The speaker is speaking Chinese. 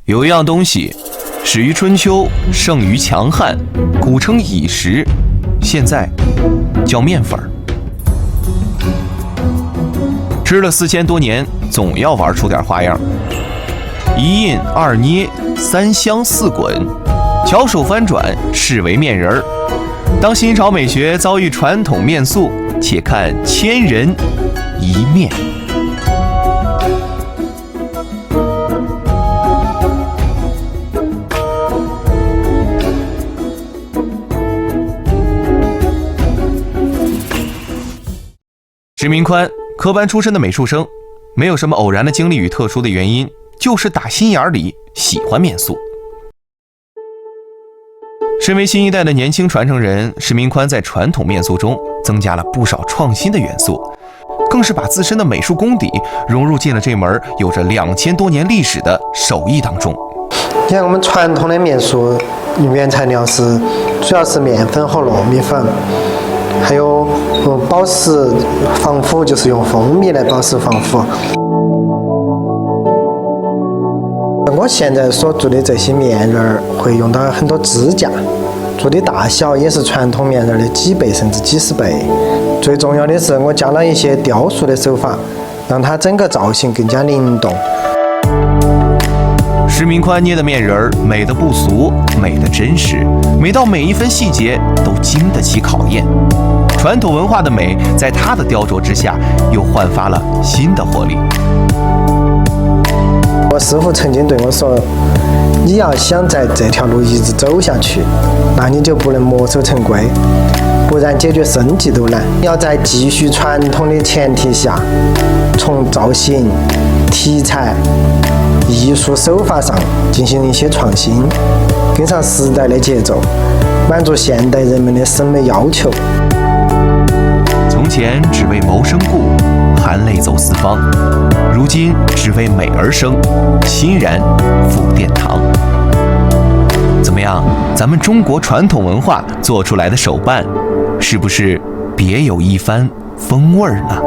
有一样东西，始于春秋，盛于强汉，古称蚁食，现在叫面粉。吃了4000多年，总要玩出点花样。一印二捏，三香四滚，巧手翻转，是为面人儿。当新潮美学遭遇传统面塑，且看千人一面。石明宽，科班出身的美术生，没有什么偶然的经历与特殊的原因，就是打心眼里喜欢面塑。身为新一代的年轻传承人，石明宽在传统面塑中增加了不少创新的元素，更是把自身的美术功底融入进了这门有着2000多年历史的手艺当中。你看我们传统的面塑原材料主要是面粉和糯米粉，还有保湿防腐，就是用蜂蜜来保湿防腐。我现在所做的这些面人儿会用到很多支架，做的大小也是传统面人的几倍甚至几十倍。最重要的是我加了一些雕塑的手法，让它整个造型更加灵动。石明宽捏的面人儿美得不俗，美得真实，美到每一分细节都经得起考验。传统文化的美在他的雕琢之下又焕发了新的活力。我师傅曾经对我说，你要想在这条路一直走下去，那你就不能墨守成规，不然解决生计都难。要在继续传统的前提下，从造型、题材、艺术手法上进行一些创新，跟上时代的节奏，满足现代人们的审美要求。从前只为谋生故，含泪走四方，如今只为美而生，欣然赴殿堂。怎么样，咱们中国传统文化做出来的手办，是不是别有一番风味呢？